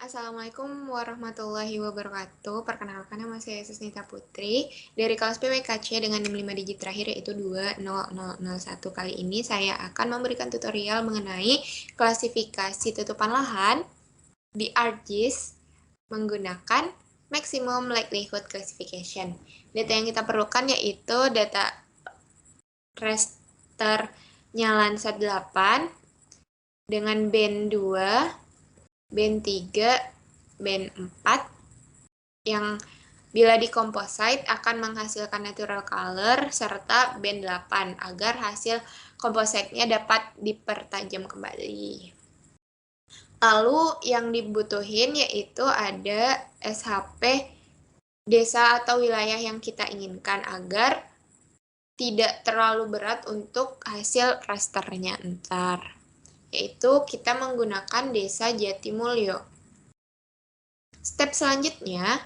Assalamualaikum warahmatullahi wabarakatuh. Perkenalkan, nama saya Susnita Putri dari kelas PWKC dengan NIM 5 digit terakhir yaitu 20001. Kali ini saya akan memberikan tutorial mengenai klasifikasi tutupan lahan di ArcGIS menggunakan Maximum Likelihood Classification. Data yang kita perlukan yaitu data rasternya Landsat 8 dengan band 2, band 3, band 4 yang bila di composite akan menghasilkan natural color serta band 8 agar hasil composite-nya dapat dipertajam kembali. Lalu yang dibutuhin yaitu ada SHP desa atau wilayah yang kita inginkan agar tidak terlalu berat untuk hasil rasternya ntar. Yaitu kita menggunakan desa Jatimulyo. Step selanjutnya,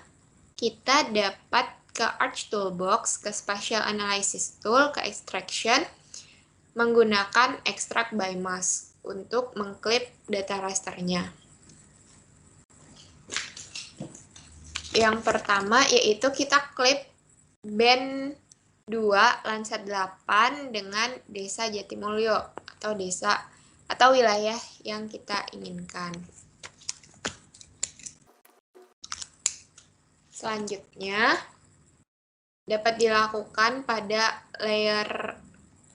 kita dapat ke Arch Toolbox, ke Spatial Analysis Tool, ke Extraction, menggunakan Extract by Mask untuk mengklip data rasternya. Yang pertama yaitu kita klip band 2 Landsat 8 dengan desa Jatimulyo atau desa atau wilayah yang kita inginkan. Selanjutnya, dapat dilakukan pada layer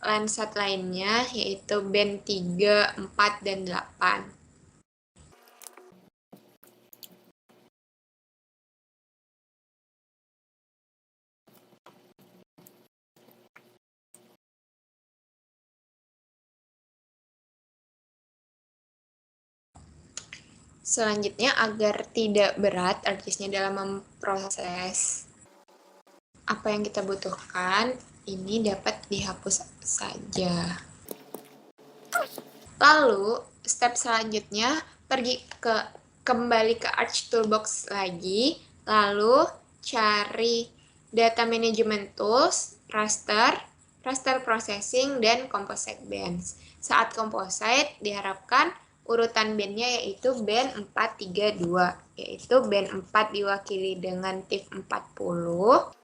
Landsat lainnya, yaitu band 3, 4, dan 8. Selanjutnya, agar tidak berat ArcGIS-nya dalam memproses apa yang kita butuhkan, ini dapat dihapus saja. Lalu, step selanjutnya, kembali ke Arch Toolbox lagi, lalu cari Data Management Tools, Raster, Raster Processing, dan Composite Bands. Saat Composite, diharapkan urutan bandnya yaitu band 432, yaitu band 4 diwakili dengan TIFF 40,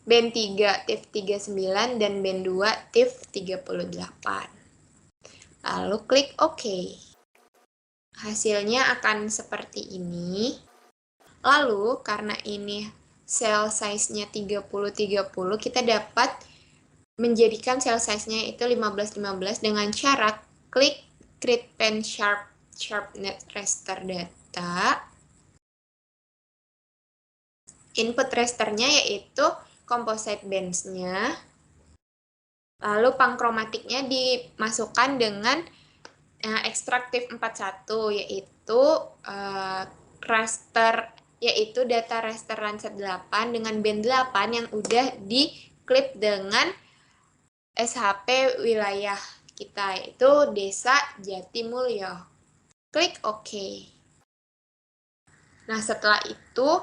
band 3 TIFF 39, dan band 2 TIFF 38. Lalu klik OK. Hasilnya akan seperti ini. Lalu, karena ini cell size-nya 30-30, kita dapat menjadikan cell size-nya itu 15-15 dengan syarat klik Create Pen Sharpnet Raster Data. Input rasternya yaitu composite bands-nya. Lalu pangkromatiknya dimasukkan dengan ekstraktif 41 yaitu yaitu data raster Landsat 8 dengan band 8 yang udah diklip dengan SHP wilayah kita yaitu Desa Jatimulyo. Klik OK. Nah, setelah itu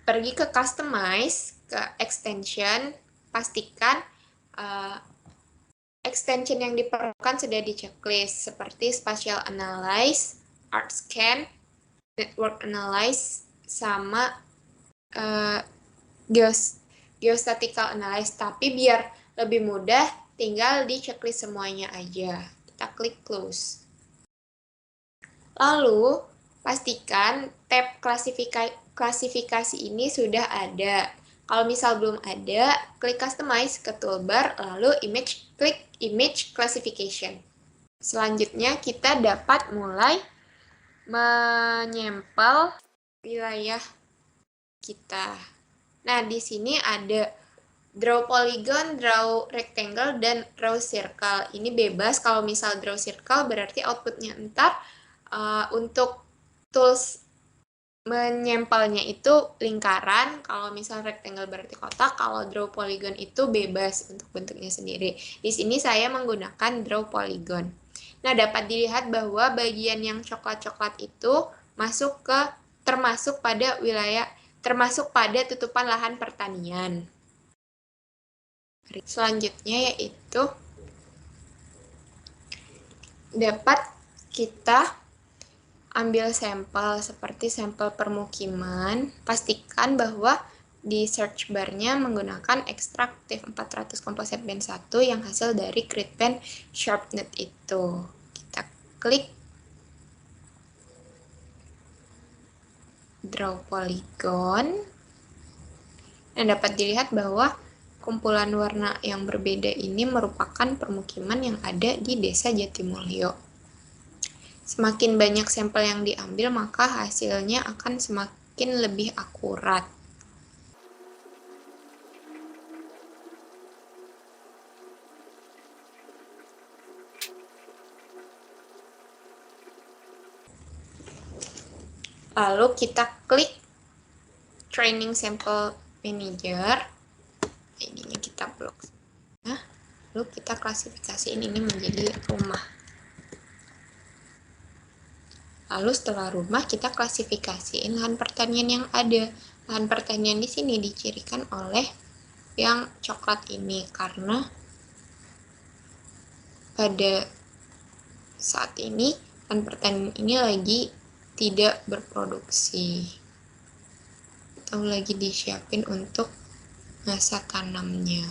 pergi ke Customize, ke Extension, pastikan extension yang diperlukan sudah di checklist seperti Spatial Analyze, ArcScan, Network Analyze, sama Geostatical Analyze. Tapi biar lebih mudah, tinggal di checklist semuanya aja. Kita klik Close. Lalu, pastikan tab klasifikasi ini sudah ada. Kalau misal belum ada, klik Customize ke toolbar, lalu klik Image Classification. Selanjutnya, kita dapat mulai menyempel wilayah kita. Nah, di sini ada Draw Polygon, Draw Rectangle, dan Draw Circle. Ini bebas. Kalau misal Draw Circle berarti outputnya ntar untuk tools menyempelnya itu lingkaran. Kalau misal rectangle berarti kotak. Kalau Draw Polygon itu bebas untuk bentuknya sendiri. Di sini saya menggunakan Draw Polygon. Nah, dapat dilihat bahwa bagian yang coklat-coklat itu termasuk pada tutupan lahan pertanian. Selanjutnya yaitu dapat kita ambil sampel seperti sampel permukiman, pastikan bahwa di search bar-nya menggunakan ekstraktif 400 komposit band 1 yang hasil dari Critpen SharpNet itu. Kita klik draw polygon dan dapat dilihat bahwa kumpulan warna yang berbeda ini merupakan permukiman yang ada di Desa Jatimulyo. Semakin banyak sampel yang diambil, maka hasilnya akan semakin lebih akurat. Lalu kita klik Training Sample Manager. Ininya kita blok. Nah, lalu kita klasifikasiin ini menjadi rumah. Lalu setelah rumah kita klasifikasiin lahan pertanian yang ada. Lahan pertanian di sini dicirikan oleh yang coklat ini karena pada saat ini lahan pertanian ini lagi tidak berproduksi atau lagi disiapin untuk masa tanamnya.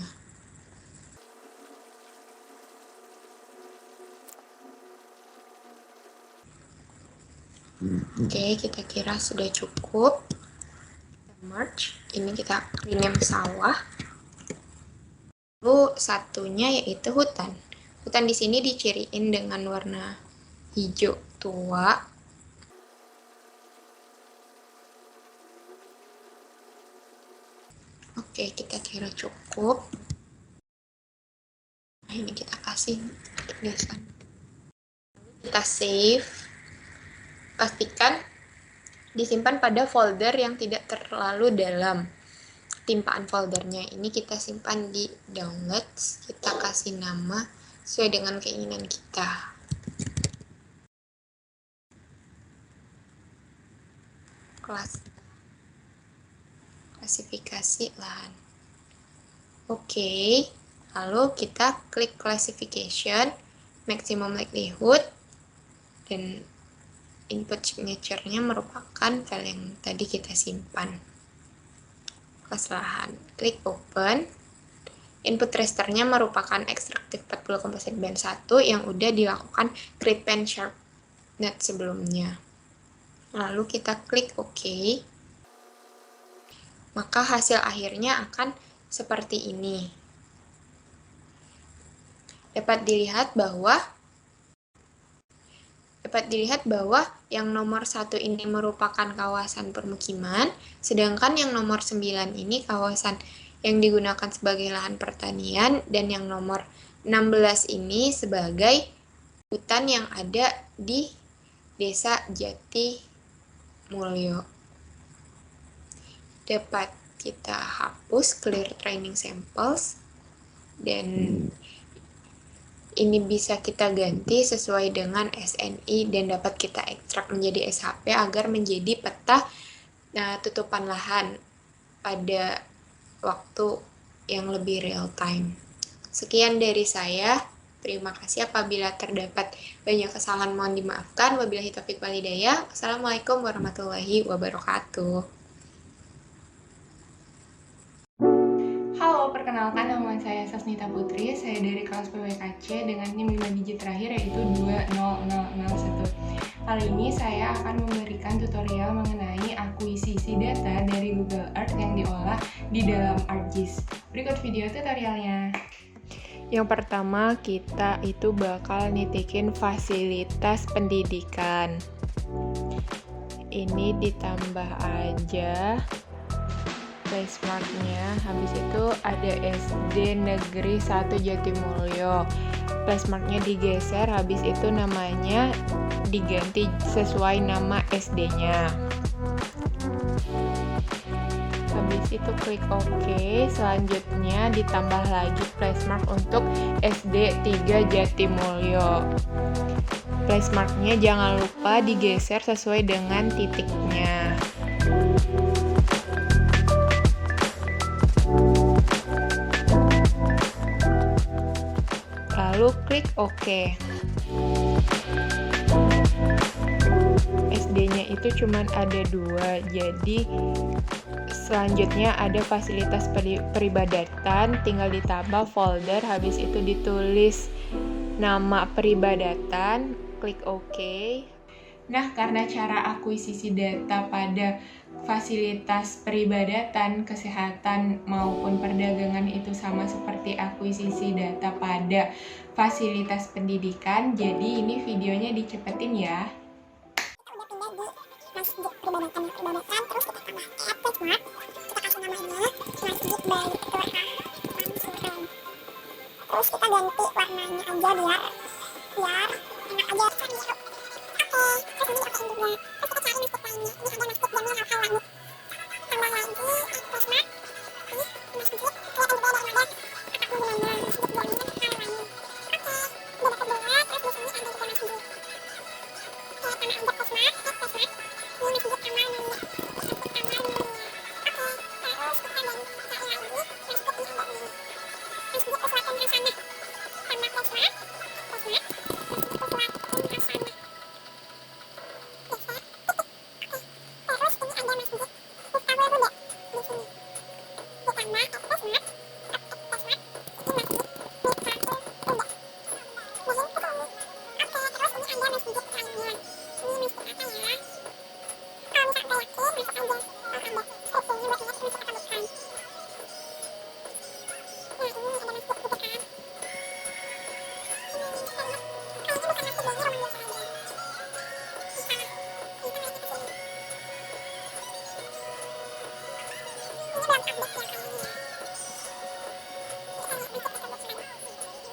Oke, kita kira sudah cukup. Kita merge. Ini kita rename sawah. Lalu satunya yaitu hutan. Hutan di sini diciriin dengan warna hijau tua. Oke, kita kira cukup. Nah, ini kita kasih tulisan. Kita save. Pastikan disimpan pada folder yang tidak terlalu dalam. Timpaan foldernya ini kita simpan di downloads. Kita kasih nama sesuai dengan keinginan kita. Klasifikasi lahan. Oke, lalu kita klik classification, maximum likelihood, dan input signature-nya merupakan file yang tadi kita simpan. Kelas lahan. Klik open. Input raster-nya merupakan ekstraktif 40 komposit band 1 yang udah dilakukan Critpen SharpNet sebelumnya. Lalu kita klik OK. Maka hasil akhirnya akan seperti ini. Dapat dilihat bahwa yang nomor 1 ini merupakan kawasan permukiman, sedangkan yang nomor 9 ini kawasan yang digunakan sebagai lahan pertanian, dan yang nomor 16 ini sebagai hutan yang ada di Desa Jatimulyo. Dapat kita hapus clear training samples, dan ini bisa kita ganti sesuai dengan SNI dan dapat kita ekstrak menjadi SHP agar menjadi peta tutupan lahan pada waktu yang lebih real time. Sekian dari saya. Terima kasih apabila terdapat banyak kesalahan, mohon dimaafkan. Wabillahi taufiq wal hidayah. Wassalamualaikum warahmatullahi wabarakatuh. Halo, perkenalkan nama saya Sasnita Putri, saya dari kelas PWKC dengan NIM 5 digit terakhir yaitu 20001. Kali ini saya akan memberikan tutorial mengenai akuisisi data dari Google Earth yang diolah di dalam ArcGIS. Berikut video tutorialnya. Yang pertama, kita itu bakal nitikin fasilitas pendidikan. Ini ditambah aja placemark-nya. Habis itu ada SD Negeri 1 Jatimulyo. Placemark-nya digeser, habis itu namanya diganti sesuai nama SD-nya. Habis itu klik OK. Selanjutnya ditambah lagi placemark untuk SD 3 Jatimulyo. Placemark-nya jangan lupa digeser sesuai dengan titiknya. Lalu klik OK. itu cuman ada 2. Jadi selanjutnya ada fasilitas peribadatan, tinggal ditambah folder, habis itu ditulis nama peribadatan, klik OK. Nah, karena cara akuisisi data pada fasilitas peribadatan, kesehatan, maupun perdagangan itu sama seperti akuisisi data pada fasilitas pendidikan, jadi ini videonya dicepetin ya. Masjid peribadatan, terus kita tambah @Smart, kita kasih namanya Masjid Baitur Rahman. Terus kita ganti warnanya aja biar enak aja kan biru. Oke, terus ini dipakein juga. Terus kita cari masjid lainnya. Ini ada Masjid Jamil Al-Alami. Tambah lagi @Smart. Ini masjid kelihatan juga ada yang ada akad hubungannya Masjid Jamil Al-Alami. Oke, udah dapet 2, terus di sini ada juga masjid. Oke, tambah aja @Smart. Ini masjid Amal namanya. Masjid Amal namanya. Oke, terus kita ganti cari lagi masjid ini ada nih. Masjid Uswatun Hasanah. Tambah @Smart. Masjid Uswatun Hasanah. Terus ini ada masjid Miftahul Huda di sini. Ditambah @Smart. Ini masjid Miftahul Huda. Di sini. Oke, terus ini ada masjid lainnya. Ini masjid apa ya? Kalau misalkan gak yakin, masuk aja. Oh, ada. Skripsinya buat lihat masjid apa bukan. Nah, ini ada masjid gitu kan. Kayaknya bukan masjid ini, rumah biasa aja. Di sana. Kita naik ke sini. Ini belum update ya kayaknya.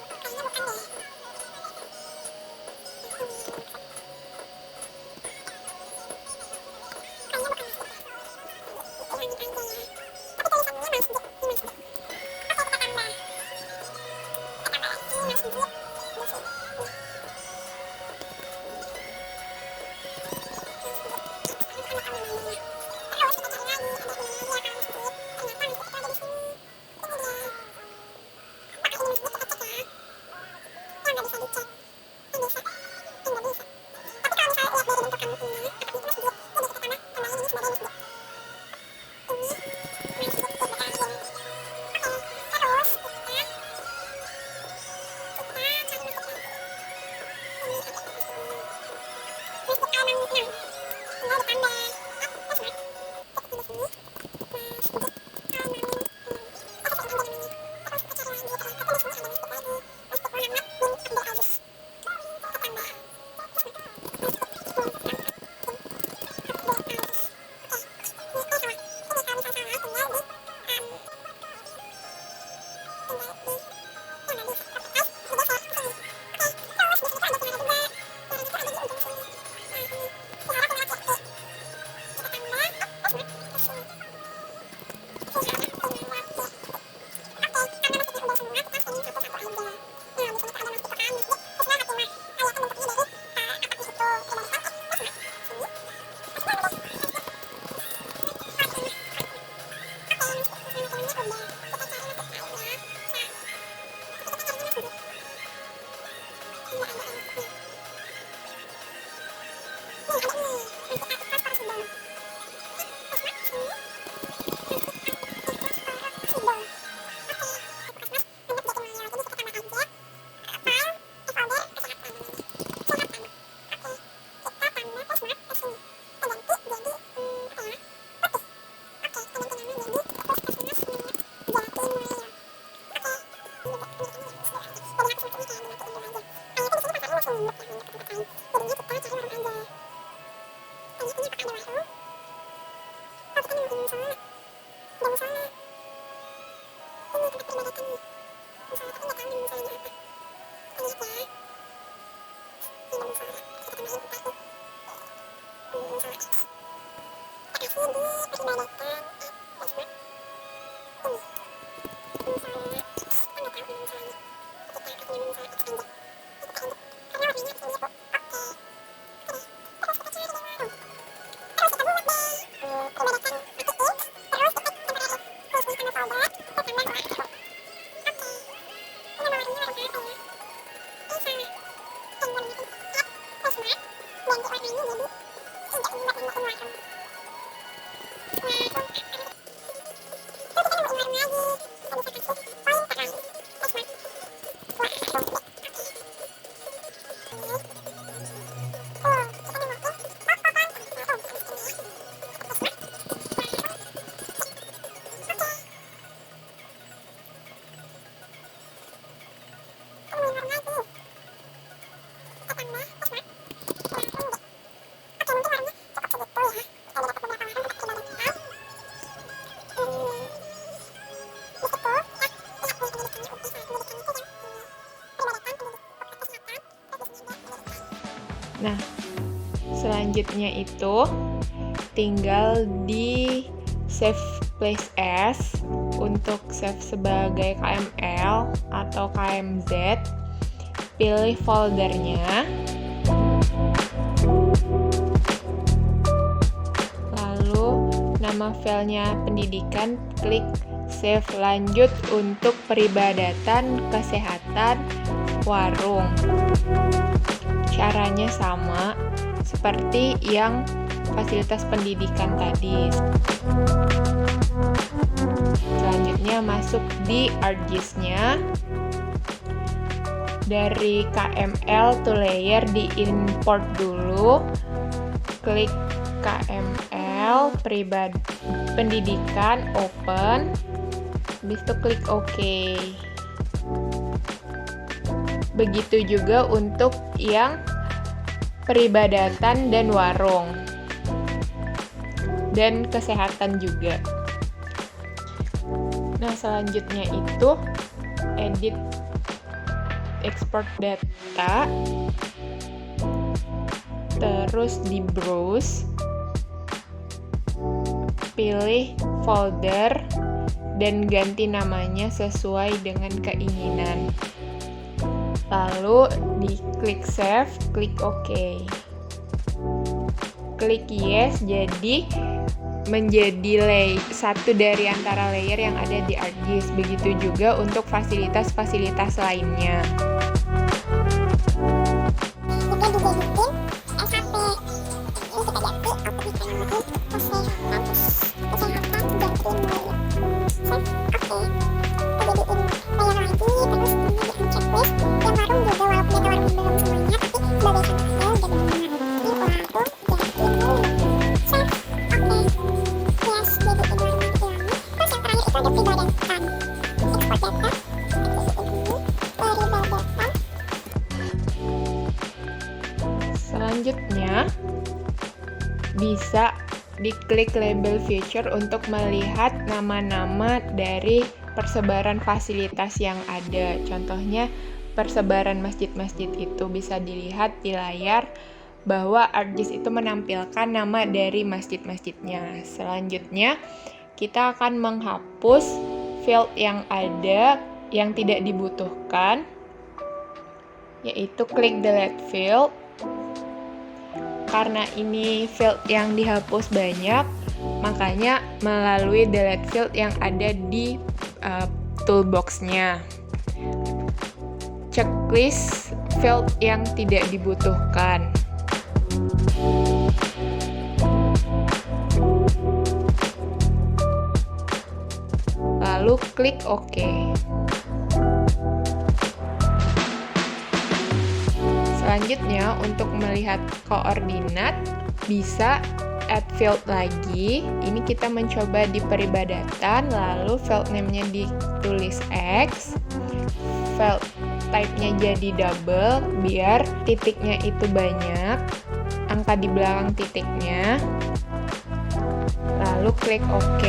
Kita lihat masjid apa bukan. Kayaknya bukan deh. Kayaknya bukan masjid. Hilangin aja ya. Tapi tulisannya masjid. Ini masjid. Oke, kita tambah. Kita tambah lagi masjid di sini. Terus kita cari lagi, ada di mana ya kalau masjid. Ternyata masjid itu ada di sini. Ini dia. Apakah ini masjid? Kita cek ya. Ya nggak bisa dicek. Nggak bisa. Nggak bisa. Tapi kalau misalnya lihat dari bentuk kamusinya, apakah itu masjid? Jadi kita tambah, tambahin ini sebagai masjid. Ini masjid Ibrahim. Oke, terus kita cari masjid lain. Ini ada di sini. Masjid Al-Mamnun. Tinggal ditambah @Smart. Cek di sini. Masjid Al-Mamnun. Oke, saya ambil namanya. Terus kita cari lagi. Ternyata di sini ada masjid lagi. Masjid Muhammad bin Abdul Aziz. Kita tambah Masjid Muhammad bin Abdul Aziz. Oke, ini sama. Ini kalau misalnya salah, tinggal di ya nggak bisa. Sudah saya kesini. Oke, terus di sini tuh ada kamera juga. Yang itu ada di ujung sini. Nah, ini. Diharap tinggal cek. Kita tambah @Smart ke sini. Diharap tinggal cek. Oke, karena masjidnya udah semua, kita sini satu-satu aja. Nah, di sini tuh ada masjid itu kan, masjid Husnul Khatimah. Kelihatan bentuknya dari akad di situ. Peribadatan @Smart. Sini. Masjid mana deh? Fatimah. Oke, masjid Husnul Khatimah udah. Kita cari masjid lainnya. Nah, kita cari masjid. Ini ada masjidnya. Nih, ada nih. Masjid Al-Ikhlas Sidon. Smart sini. Masjid Al-Ikhlas Sidon. Oke, Al-Ikhlas Sidon jadi Maya. Jadi kita tambah aja file folder kesehatan namanya. Kesehatan. Oke, kita tambah Smart ke sini. Kita ganti jadi apa ya? Putih. Oke, kita ganti nama jadi Puskesmas Minyak Jatimulyo. Oke, ini buat pendidikan yang sederhana. Jadi aku sebetulnya kayak dimatiin dulu aja. Kayaknya di sini pakai langsung ya, nggak ke tempat lain. Jadinya kita cari warung aja. Kayaknya ini pakai ada warung. Oh, kita nemuin musola. Ada musola. Ini tempat peribadatan nih. Musola, tapi nggak tahu nih musolanya apa. Kita lihat ya. Ini ada musola. Kita tambahin kita tuh. Musola X. Kita kasih di peribadatan @Smart. Ini. Musola X. Oh, nggak tahu nama musolanya. Kita kasih nama musola X aja. Kita edit. Karena warnanya harus yang biru. Oke. Oke deh. Terus kita cari warung. Terus kita buat deh. Peribadatan aktif. Terus kita temporary. Terus ini sama folder. Kita tambah warna biru. Oke. Ini nama warnanya warna apa ya? Ini sama. Yang warnanya itu @Smart. Ganti warnanya jadi hijau ini buat warna ungu aja. selanjutnya itu tinggal di save place as untuk save sebagai KML atau KMZ. Pilih foldernya, lalu nama filenya pendidikan, klik save. Lanjut untuk peribadatan, kesehatan, warung. Caranya sama seperti yang fasilitas pendidikan tadi. Selanjutnya masuk di ArcGIS-nya. Dari KML to layer di import dulu. Klik KML pendidikan, open. Habis itu klik OK. Begitu juga untuk yang peribadatan dan warung. Dan kesehatan juga. Nah, selanjutnya itu edit export data, terus di browse, pilih folder dan ganti namanya sesuai dengan keinginan. Lalu di klik save, klik OK. Klik yes, jadi menjadi satu dari antara layer yang ada di ArcGIS. Begitu juga untuk fasilitas-fasilitas lainnya. Selanjutnya, bisa diklik label feature untuk melihat nama-nama dari persebaran fasilitas yang ada. Contohnya, persebaran masjid-masjid itu bisa dilihat di layar bahwa ArcGIS itu menampilkan nama dari masjid-masjidnya. Selanjutnya, kita akan menghapus field yang ada yang tidak dibutuhkan, yaitu klik delete field. Karena ini field yang dihapus banyak, makanya melalui delete field yang ada di toolbox-nya. Checklist field yang tidak dibutuhkan. Lalu klik OK. Selanjutnya, untuk melihat koordinat, bisa add field lagi. Ini kita mencoba di peribadatan, lalu field name-nya ditulis X, field type-nya jadi double, biar titiknya itu banyak, angka di belakang titiknya. Lalu klik OK.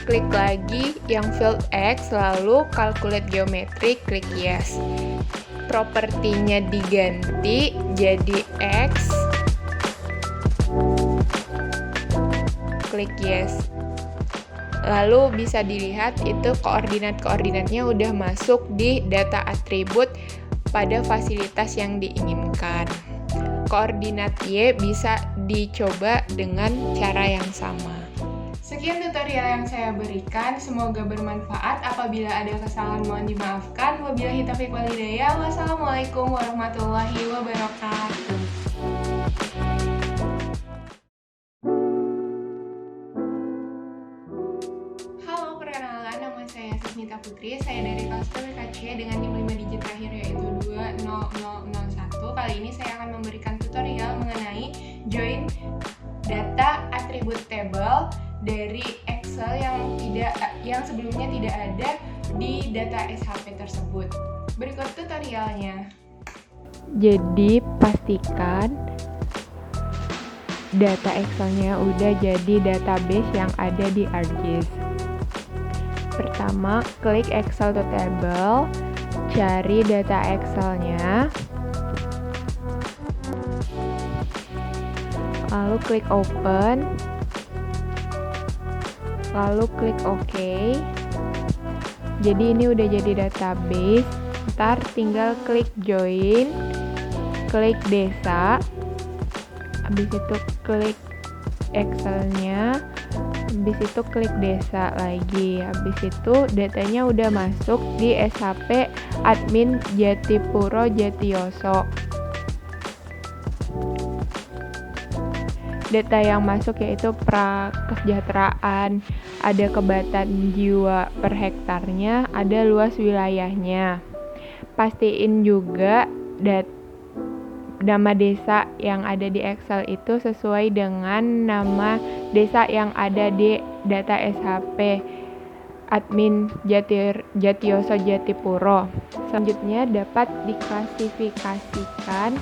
Klik lagi yang field X, lalu calculate geometry, klik yes. Propertinya diganti jadi X, klik yes. Lalu bisa dilihat itu koordinat-koordinatnya udah masuk di data atribut pada fasilitas yang diinginkan. Koordinat Y bisa dicoba dengan cara yang sama. Sekian tutorial yang saya berikan, semoga bermanfaat. Apabila ada kesalahan mohon dimaafkan. Wabillahi taufiq wal hidayah. Wassalamualaikum warahmatullahi wabarakatuh. Halo, perkenalkan, nama saya Sasnita Putri. Saya dari kelas PWKC dengan NIM 5 digit terakhir yaitu 20001. Kali ini saya akan memberikan tutorial mengenai join data atribut table dari Excel yang sebelumnya tidak ada di data SHP tersebut. Berikut tutorialnya. Jadi pastikan data Excel-nya udah jadi database yang ada di ArcGIS. Pertama, klik Excel to Table, cari data Excel-nya, lalu klik Open, lalu klik OK. Jadi ini udah jadi database. Ntar tinggal klik Join, klik Desa, habis itu klik Excel-nya, habis itu klik Desa lagi, habis itu datanya udah masuk di SHP admin Jatipuro Jatiyoso. Data yang masuk yaitu prakesejahteraan, ada kebatan jiwa per hektarnya, ada luas wilayahnya. Pastiin juga nama desa yang ada di Excel itu sesuai dengan nama desa yang ada di data SHP admin Jatiyoso Jatipuro. Selanjutnya dapat diklasifikasikan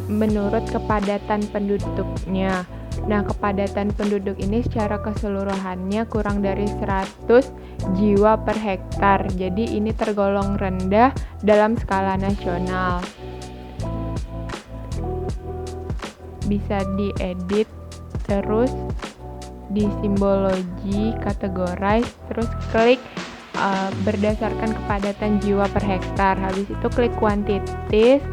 menurut kepadatan penduduknya. Nah, kepadatan penduduk ini secara keseluruhannya kurang dari 100 jiwa per hektar. Jadi ini tergolong rendah dalam skala nasional. Bisa diedit, terus di simbologi, categorize, terus klik berdasarkan kepadatan jiwa per hektar. Habis itu klik quantities,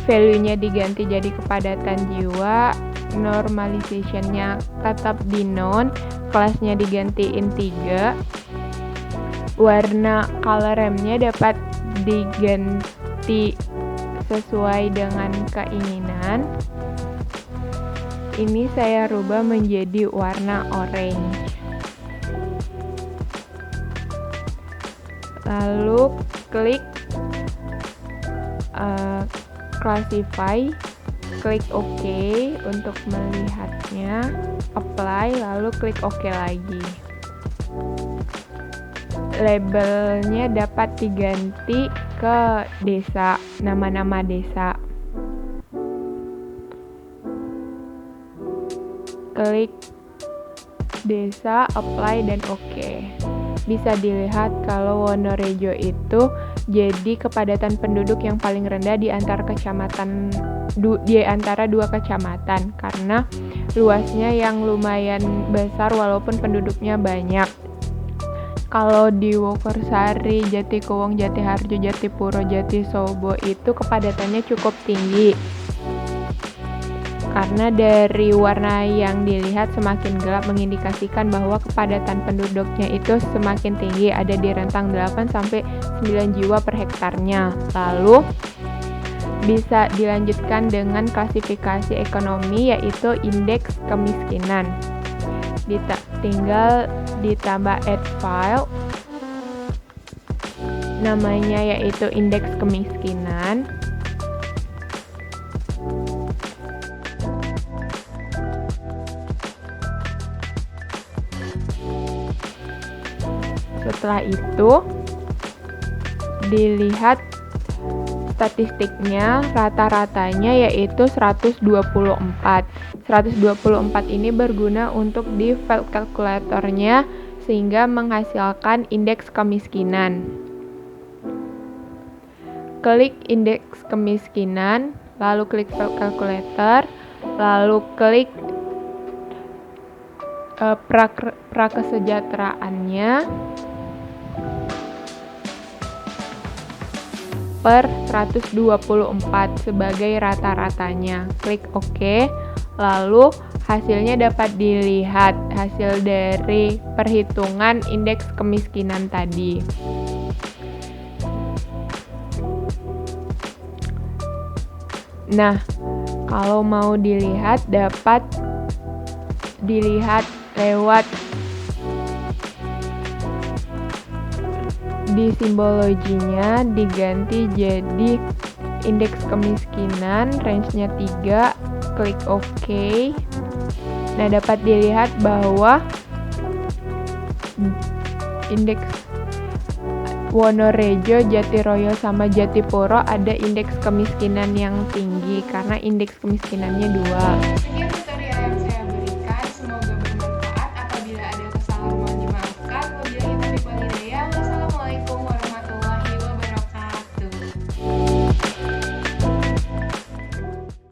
value-nya diganti jadi kepadatan jiwa, normalization-nya tetap di non, kelasnya digantiin 3, warna color RAM-nya dapat diganti sesuai dengan keinginan. Ini saya rubah menjadi warna orange. Lalu klik classify, klik OK untuk melihatnya, apply, lalu klik OK lagi. Labelnya dapat diganti ke desa, nama-nama desa. Klik desa, apply, dan OK. Bisa dilihat kalau Wonorejo itu jadi kepadatan penduduk yang paling rendah di antara kecamatan di antara 2 kecamatan karena luasnya yang lumayan besar walaupun penduduknya banyak. Kalau di Wokersari, Jatikuwung, Jatiharjo, Jatipuro, Jatisobo itu kepadatannya cukup tinggi. Karena dari warna yang dilihat semakin gelap mengindikasikan bahwa kepadatan penduduknya itu semakin tinggi, ada di rentang 8-9 jiwa per hektarnya. Lalu bisa dilanjutkan dengan klasifikasi ekonomi yaitu indeks kemiskinan. Tinggal ditambah add file, namanya yaitu indeks kemiskinan. Setelah itu dilihat statistiknya, rata-ratanya yaitu 124. 124 ini berguna untuk di file kalkulatornya sehingga menghasilkan indeks kemiskinan. Klik indeks kemiskinan, lalu klik file calculator, lalu klik prakesejahteraannya per 124 sebagai rata-ratanya. Klik OK, lalu hasilnya dapat dilihat, hasil dari perhitungan indeks kemiskinan tadi. Nah, kalau mau dilihat dapat dilihat lewat di simbologinya diganti jadi indeks kemiskinan, range-nya 3, klik OK. Nah, dapat dilihat bahwa indeks Wonorejo, Jatiroyo, sama Jatipuro ada indeks kemiskinan yang tinggi karena indeks kemiskinannya 2.